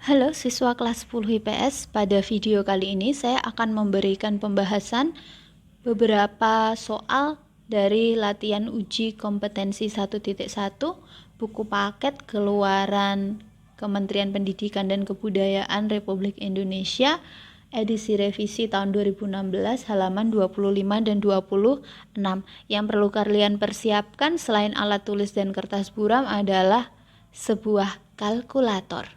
Halo siswa kelas 10 IPS, pada video kali ini saya akan memberikan pembahasan beberapa soal dari latihan uji kompetensi 1.1 buku paket keluaran Kementerian Pendidikan dan Kebudayaan Republik Indonesia edisi revisi tahun 2016 halaman 25 dan 26. Yang perlu kalian persiapkan selain alat tulis dan kertas buram adalah sebuah kalkulator.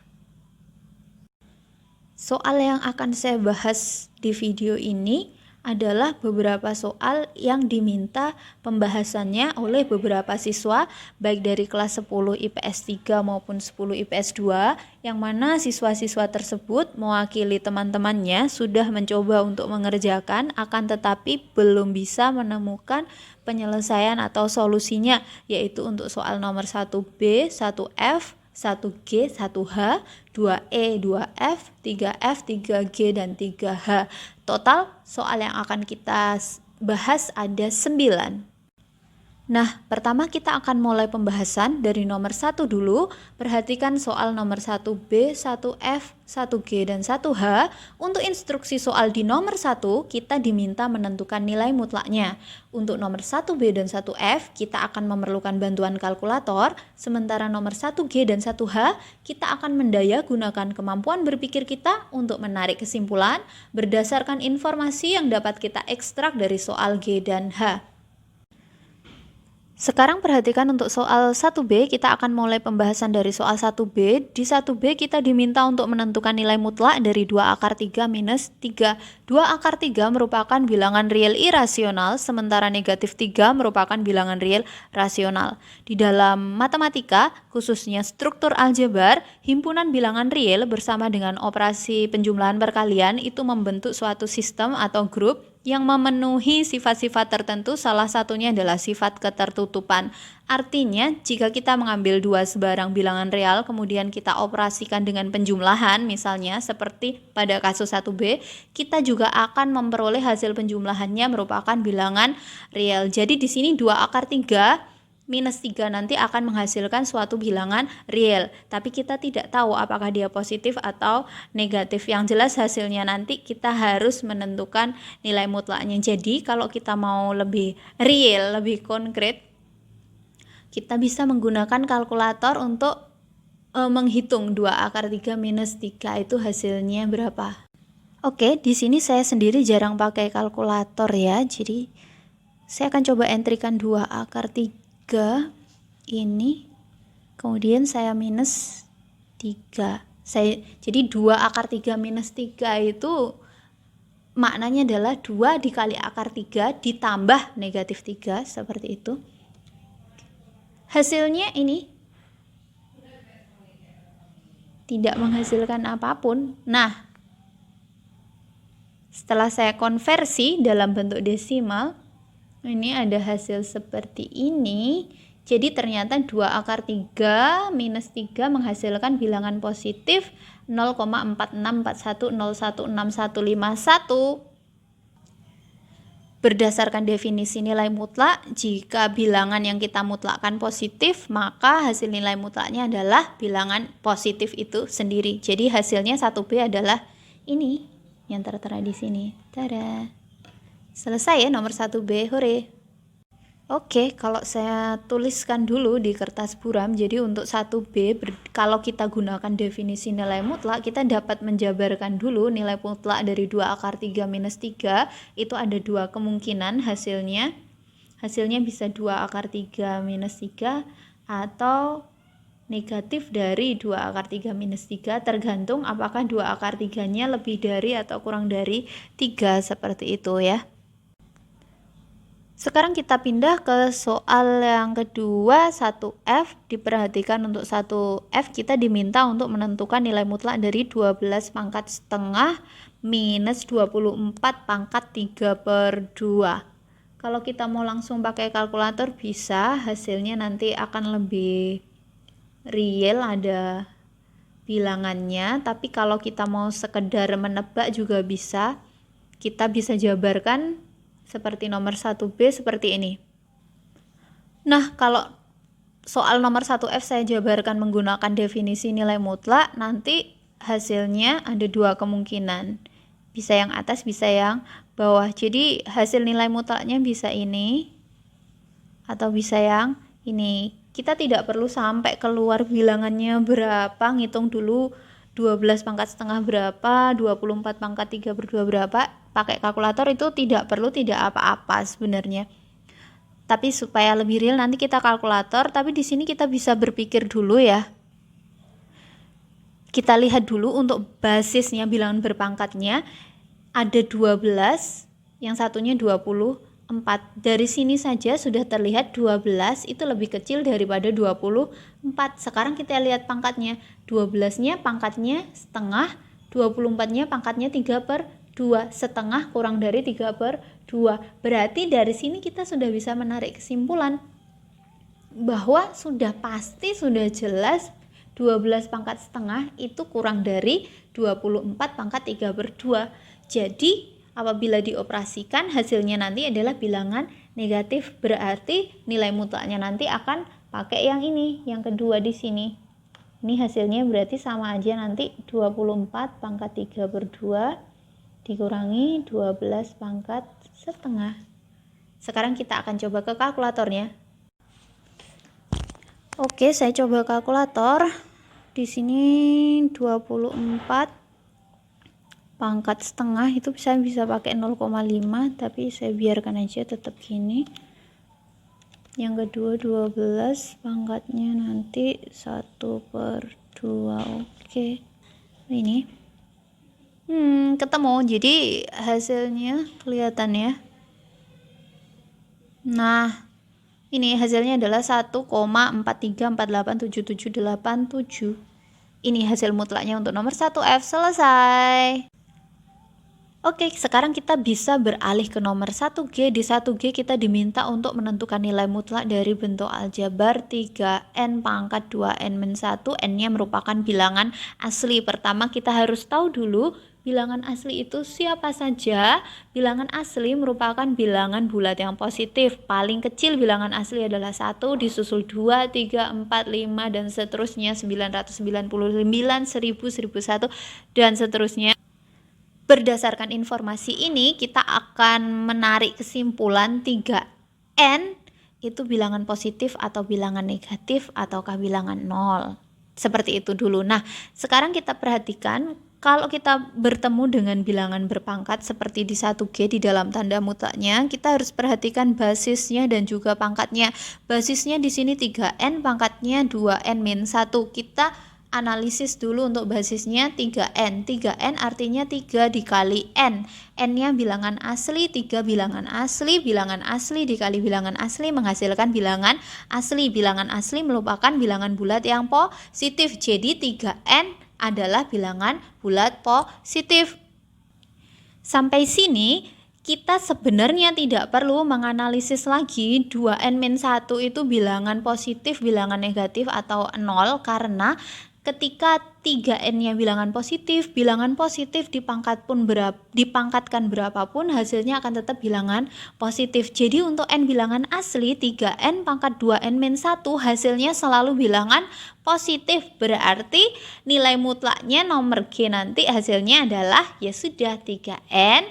Soal yang akan saya bahas di video ini adalah beberapa soal yang diminta pembahasannya oleh beberapa siswa baik dari kelas 10 IPS 3 maupun 10 IPS 2, yang mana siswa-siswa tersebut mewakili teman-temannya sudah mencoba untuk mengerjakan, akan tetapi belum bisa menemukan penyelesaian atau solusinya, yaitu untuk soal nomor 1B, 1F, 1G, 1H, 2E, 2F, 3F, 3G, dan 3H. Total soal yang akan kita bahas ada 9. Nah, pertama kita akan mulai pembahasan dari nomor 1 dulu. Perhatikan soal nomor 1B, 1F, 1G, dan 1H. Untuk instruksi soal di nomor 1, kita diminta menentukan nilai mutlaknya. Untuk nomor 1B dan 1F, kita akan memerlukan bantuan kalkulator. Sementara nomor 1G dan 1H, kita akan mendaya gunakan kemampuan berpikir kita untuk menarik kesimpulan berdasarkan informasi yang dapat kita ekstrak dari soal G dan H. Sekarang perhatikan untuk soal 1B, kita akan mulai pembahasan dari soal 1B. Di 1B kita diminta untuk menentukan nilai mutlak dari 2 akar 3 minus 3. 2 akar 3 merupakan bilangan real irasional, sementara negatif 3 merupakan bilangan real rasional. Di dalam matematika, khususnya struktur aljabar, himpunan bilangan real bersama dengan operasi penjumlahan perkalian itu membentuk suatu sistem atau grup yang memenuhi sifat-sifat tertentu, salah satunya adalah sifat ketertutupan. Artinya, jika kita mengambil dua sebarang bilangan real, kemudian kita operasikan dengan penjumlahan, misalnya seperti pada kasus 1B, kita juga akan memperoleh hasil penjumlahannya merupakan bilangan real. Jadi di sini 2 akar 3 minus 3 nanti akan menghasilkan suatu bilangan real, tapi kita tidak tahu apakah dia positif atau negatif. Yang jelas hasilnya nanti kita harus menentukan nilai mutlaknya. Jadi kalau kita mau lebih real, lebih konkret, kita bisa menggunakan kalkulator untuk menghitung 2 akar 3 minus 3 itu hasilnya berapa. Oke, di sini saya sendiri jarang pakai kalkulator ya, jadi saya akan coba entrikan 2 akar 3 ini, kemudian saya minus 3. Jadi 2 akar 3 minus 3 itu maknanya adalah 2 dikali akar 3 ditambah negatif 3, seperti itu. Hasilnya ini tidak menghasilkan apapun. Nah, setelah saya konversi dalam bentuk desimal, ini ada hasil seperti ini. Jadi ternyata 2 akar 3 minus 3 menghasilkan bilangan positif 0,4641016151. Berdasarkan definisi nilai mutlak, jika bilangan yang kita mutlakkan positif, maka hasil nilai mutlaknya adalah bilangan positif itu sendiri. Jadi hasilnya 1B adalah ini yang tertera di sini. Tada! Selesai ya nomor 1B, hore. Oke, kalau saya tuliskan dulu di kertas buram, jadi untuk 1B, kalau kita gunakan definisi nilai mutlak, kita dapat menjabarkan dulu nilai mutlak dari 2 akar 3 minus 3, itu ada 2 kemungkinan hasilnya. Hasilnya bisa 2 akar 3 minus 3, atau negatif dari 2 akar 3 minus 3, tergantung apakah 2 akar 3-nya lebih dari atau kurang dari 3, seperti itu ya. Sekarang kita pindah ke soal yang kedua, 1F. Diperhatikan untuk 1F kita diminta untuk menentukan nilai mutlak dari 12 pangkat setengah minus 24 pangkat 3/2. Kalau kita mau langsung pakai kalkulator bisa, hasilnya nanti akan lebih real, ada bilangannya. Tapi kalau kita mau sekedar menebak juga bisa. Kita bisa jabarkan seperti nomor 1B seperti ini. Nah, kalau soal nomor 1F saya jabarkan menggunakan definisi nilai mutlak, nanti hasilnya ada dua kemungkinan. Bisa yang atas, bisa yang bawah. Jadi hasil nilai mutlaknya bisa ini atau bisa yang ini. Kita tidak perlu sampai keluar bilangannya berapa, ngitung dulu 12 pangkat setengah berapa, 24 pangkat 3/2 berapa. Pakai kalkulator itu tidak perlu, tidak apa-apa sebenarnya. Tapi supaya lebih real nanti kita kalkulator, tapi di sini kita bisa berpikir dulu ya. Kita lihat dulu untuk basisnya bilangan berpangkatnya ada 12, yang satunya 24. Dari sini saja sudah terlihat 12 itu lebih kecil daripada 24. Sekarang kita lihat pangkatnya. 12-nya pangkatnya setengah, 24-nya pangkatnya 3/2. Setengah kurang dari 3/2. Berarti dari sini kita sudah bisa menarik kesimpulan bahwa sudah pasti, sudah jelas 12 pangkat setengah itu kurang dari 24 pangkat 3/2. Jadi apabila dioperasikan hasilnya nanti adalah bilangan negatif, berarti nilai mutlaknya nanti akan pakai yang ini, yang kedua di sini. Ini hasilnya berarti sama aja nanti 24 pangkat 3/2 dikurangi 12 pangkat setengah. Sekarang kita akan coba ke kalkulatornya. Oke, saya coba kalkulator. Di sini 24 pangkat setengah itu bisa pakai 0,5, tapi saya biarkan aja tetap gini. Yang kedua 12 pangkatnya nanti 1/2. Oke. Ini ketemu. Jadi hasilnya kelihatan ya. Nah, ini hasilnya adalah 1,43487787. Ini hasil mutlaknya untuk nomor 1F. Selesai. Oke, sekarang kita bisa beralih ke nomor 1G. Di 1G kita diminta untuk menentukan nilai mutlak dari bentuk aljabar 3n pangkat 2n-1. N-nya merupakan bilangan asli. Pertama kita harus tahu dulu bilangan asli itu siapa saja. Bilangan asli merupakan bilangan bulat yang positif. Paling kecil bilangan asli adalah 1, disusul 2, 3, 4, 5, dan seterusnya 999, 1000, 1001, dan seterusnya. Berdasarkan informasi ini, kita akan menarik kesimpulan 3n itu bilangan positif atau bilangan negatif ataukah bilangan 0. Seperti itu dulu. Nah, sekarang kita perhatikan kalau kita bertemu dengan bilangan berpangkat seperti di 1G di dalam tanda mutlaknya, kita harus perhatikan basisnya dan juga pangkatnya. Basisnya di sini 3n, pangkatnya 2n-1. Kita analisis dulu untuk basisnya 3n. 3n artinya 3 dikali n. N-nya bilangan asli, 3 bilangan asli dikali bilangan asli menghasilkan bilangan asli. Bilangan asli merupakan bilangan bulat yang positif. Jadi 3n adalah bilangan bulat positif. Sampai sini kita sebenarnya tidak perlu menganalisis lagi 2n-1 itu bilangan positif, bilangan negatif atau 0, karena ketika 3n-nya bilangan positif dipangkatkan berapapun hasilnya akan tetap bilangan positif. Jadi untuk n bilangan asli 3n pangkat 2n-1 hasilnya selalu bilangan positif. Berarti nilai mutlaknya nomor G nanti hasilnya adalah ya sudah 3n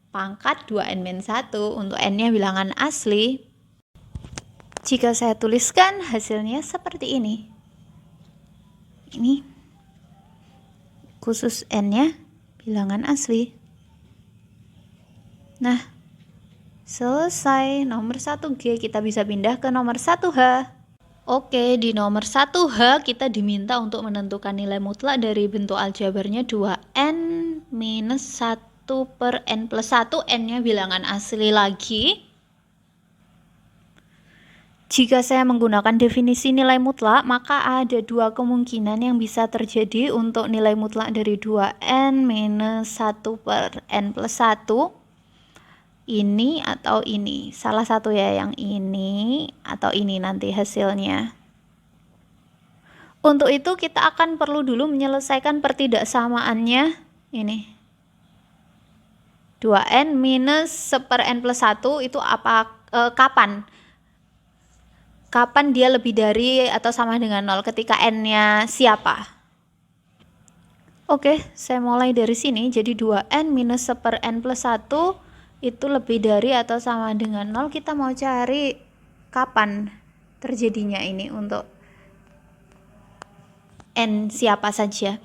pangkat 2n-1 untuk n-nya bilangan asli. Jika saya tuliskan hasilnya seperti ini. Ini khusus n-nya bilangan asli. Nah, selesai nomor 1G. Kita bisa pindah ke nomor 1H. Oke, di nomor 1H kita diminta untuk menentukan nilai mutlak dari bentuk aljabarnya 2n-1/n+1. N-nya bilangan asli lagi. Jika saya menggunakan definisi nilai mutlak, maka ada dua kemungkinan yang bisa terjadi untuk nilai mutlak dari 2n-1/n+1. Ini atau ini. Salah satu ya, yang ini atau ini nanti hasilnya. Untuk itu kita akan perlu dulu menyelesaikan pertidaksamaannya. Ini. 2n-1/n+1 itu kapan? Kapan dia lebih dari atau sama dengan 0? Ketika n-nya siapa? Oke, saya mulai dari sini. Jadi 2n minus 1/n plus 1 itu lebih dari atau sama dengan 0. Kita mau cari kapan terjadinya ini untuk n siapa saja.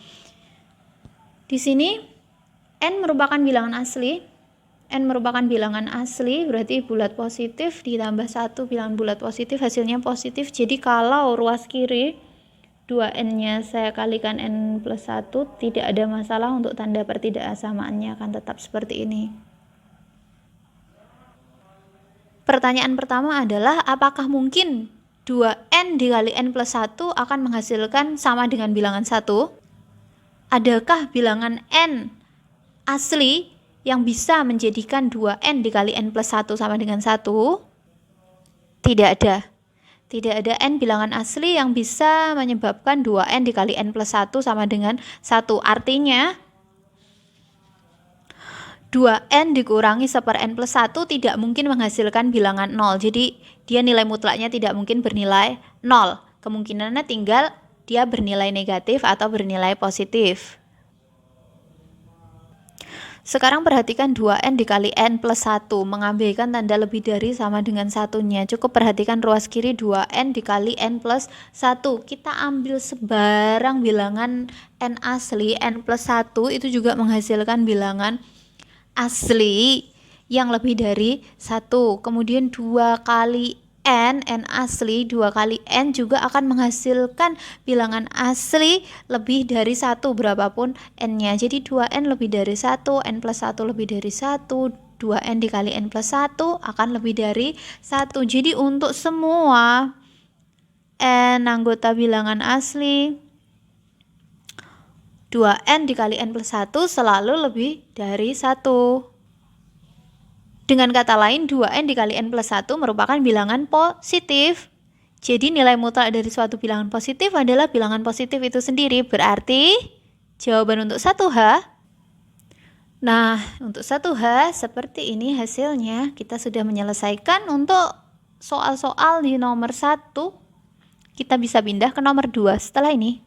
Di sini n merupakan bilangan asli. N merupakan bilangan asli, berarti bulat positif ditambah 1 bilangan bulat positif, hasilnya positif. Jadi kalau ruas kiri 2n-nya saya kalikan n plus 1, tidak ada masalah untuk tanda pertidaksamaannya, akan tetap seperti ini. Pertanyaan pertama adalah, apakah mungkin 2n dikali n plus 1 akan menghasilkan sama dengan bilangan 1? Adakah bilangan n asli yang bisa menjadikan 2n dikali n plus 1 sama dengan 1? Tidak ada. Tidak ada n bilangan asli yang bisa menyebabkan 2n dikali n plus 1 sama dengan 1. Artinya 2n dikurangi 1/n plus 1 tidak mungkin menghasilkan bilangan 0. Jadi dia nilai mutlaknya tidak mungkin bernilai 0. Kemungkinannya tinggal dia bernilai negatif atau bernilai positif. Sekarang perhatikan 2n dikali n plus 1, mengabaikan tanda lebih dari sama dengan satunya. Cukup perhatikan ruas kiri 2n dikali n plus 1. Kita ambil sebarang bilangan n asli, n plus 1 itu juga menghasilkan bilangan asli yang lebih dari 1. Kemudian 2 kali n asli, 2 kali n juga akan menghasilkan bilangan asli lebih dari 1 berapapun n-nya. Jadi 2n lebih dari 1, n plus 1 lebih dari 1, 2n dikali n plus 1 akan lebih dari 1. Jadi untuk semua n anggota bilangan asli, 2n dikali n plus 1 selalu lebih dari 1. Dengan kata lain, 2n dikali n plus 1 merupakan bilangan positif. Jadi nilai mutlak dari suatu bilangan positif adalah bilangan positif itu sendiri. Berarti jawaban untuk 1H. Nah, untuk 1H seperti ini hasilnya. Kita sudah menyelesaikan untuk soal-soal di nomor 1. Kita bisa pindah ke nomor 2 setelah ini.